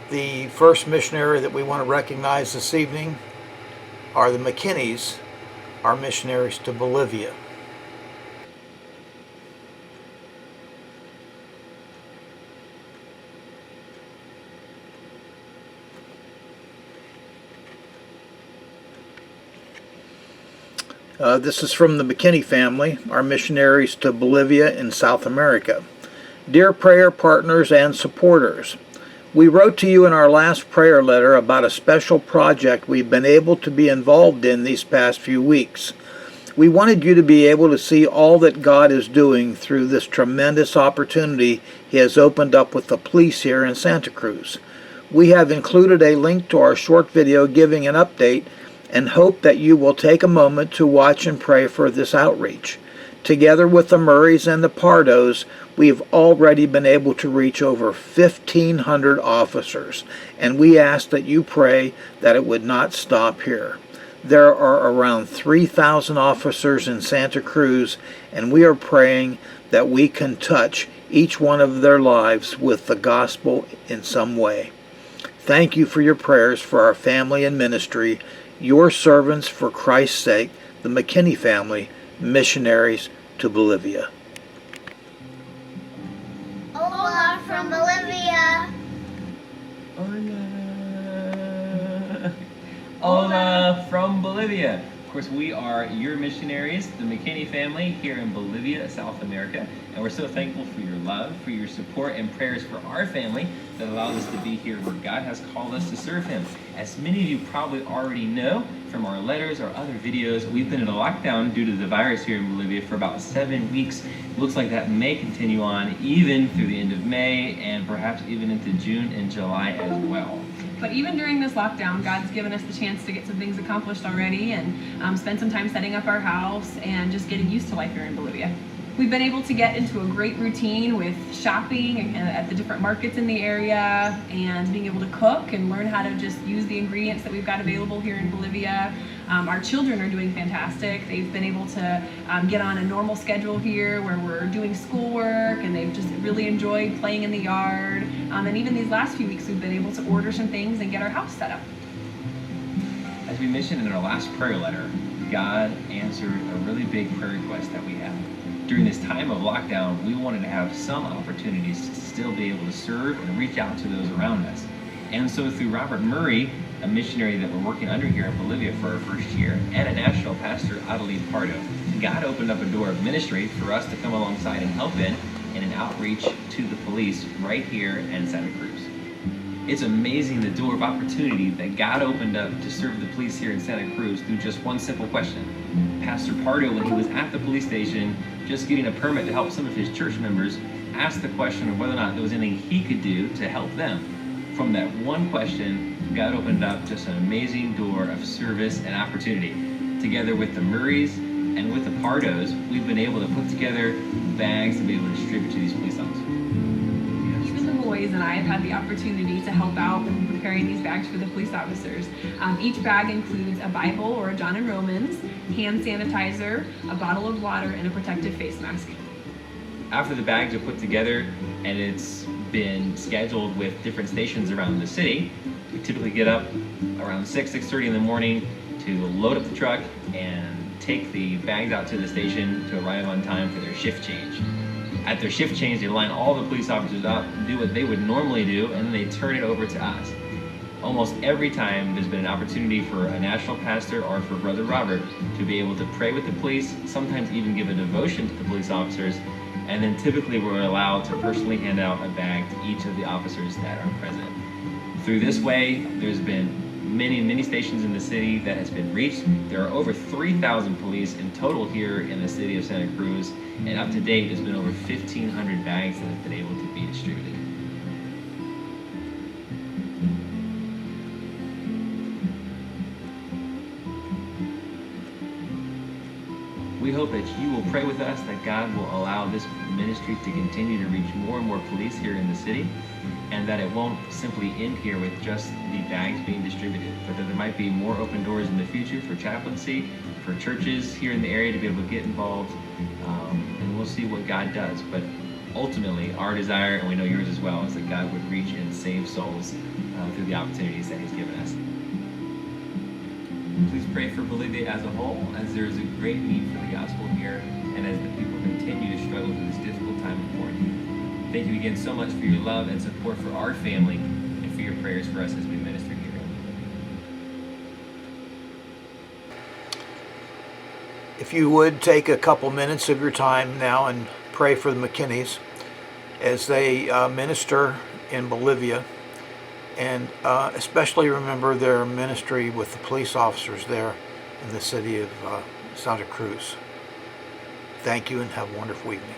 The first missionary that we want to recognize this evening are the McKinneys, our missionaries to Bolivia. This is from the McKinney family, our missionaries to Bolivia in South America. Dear prayer partners and supporters, we wrote to you in our last prayer letter about a special project we've been able to be involved in these past few weeks. We wanted you to be able to see all that God is doing through this tremendous opportunity He has opened up with the police here in Santa Cruz. We have included a link to our short video giving an update and hope that you will take a moment to watch and pray for this outreach. Together with the Murrays and the Pardos, we have already been able to reach over 1,500 officers, and we ask that you pray that it would not stop here. There are around 3,000 officers in Santa Cruz, and we are praying that we can touch each one of their lives with the gospel in some way. Thank you for your prayers for our family and ministry, your servants for Christ's sake, the McKinney family, missionaries to Bolivia. Hola from Bolivia. Hola. Hola from Bolivia. Of course, we are your missionaries, the McKinney family here in Bolivia, South America, and we're so thankful for your love, for your support and prayers for our family that allows us to be here where God has called us to serve Him. As many of you probably already know from our letters or other videos, we've been in a lockdown due to the virus here in Bolivia for about 7 weeks. It looks like that may continue on even through the end of May and perhaps even into June and July as well. But even during this lockdown, God's given us the chance to get some things accomplished already and spend some time setting up our house and just getting used to life here in Bolivia. We've been able to get into a great routine with shopping at the different markets in the area and being able to cook and learn how to just use the ingredients that we've got available here in Bolivia. Our children are doing fantastic. They've been able to get on a normal schedule here where we're doing schoolwork, and they've just really enjoyed playing in the yard. And even these last few weeks, we've been able to order some things and get our house set up. As we mentioned in our last prayer letter, God answered a really big prayer request that we had. During this time of lockdown, we wanted to have some opportunities to still be able to serve and reach out to those around us. And so through Robert Murray, a missionary that we're working under here in Bolivia for our first year, and a national pastor, Adelie Pardo, God opened up a door of ministry for us to come alongside and help in an outreach to the police right here in Santa Cruz. It's amazing the door of opportunity that God opened up to serve the police here in Santa Cruz through just one simple question. Pastor Pardo, when he was at the police station, just getting a permit to help some of his church members, asked the question of whether or not there was anything he could do to help them. From that one question, God opened up just an amazing door of service and opportunity. Together with the Murrays and with the Pardos, we've been able to put together bags to be able to distribute to these police officers. Even the boys and I have had the opportunity to help out when preparing these bags for the police officers. Each bag includes a Bible or a John and Romans, hand sanitizer, a bottle of water, and a protective face mask. After the bags are put together and it's been scheduled with different stations around the city, we typically get up around 6:30 in the morning to load up the truck and take the bags out to the station to arrive on time for their shift change. At their shift change, they line all the police officers up, do what they would normally do, and then they turn it over to us. Almost every time there's been an opportunity for a national pastor or for Brother Robert to be able to pray with the police, sometimes even give a devotion to the police officers, and then typically we're allowed to personally hand out a bag to each of the officers that are present. Through this way, there's been many stations in the city that has been reached. There are over 3,000 police in total here in the city of Santa Cruz, and up to date, there's been over 1,500 bags that have been able to be distributed. We hope that you will pray with us that God will allow this ministry to continue to reach more and more police here in the city, and that it won't simply end here with just the bags being distributed, but that there might be more open doors in the future for chaplaincy, for churches here in the area to be able to get involved, and we'll see what God does. But ultimately, our desire, and we know yours as well, is that God would reach and save souls through the opportunities that He's given us. Please pray for Bolivia as a whole, as there is a great need for the gospel here, and as the people continue to struggle through this difficult time of quarantine. Thank you again so much for your love and support for our family, and for your prayers for us as we minister here. If you would take a couple minutes of your time now and pray for the McKinneys as they minister in Bolivia, and especially remember their ministry with the police officers there in the city of Santa Cruz. Thank you and have a wonderful evening.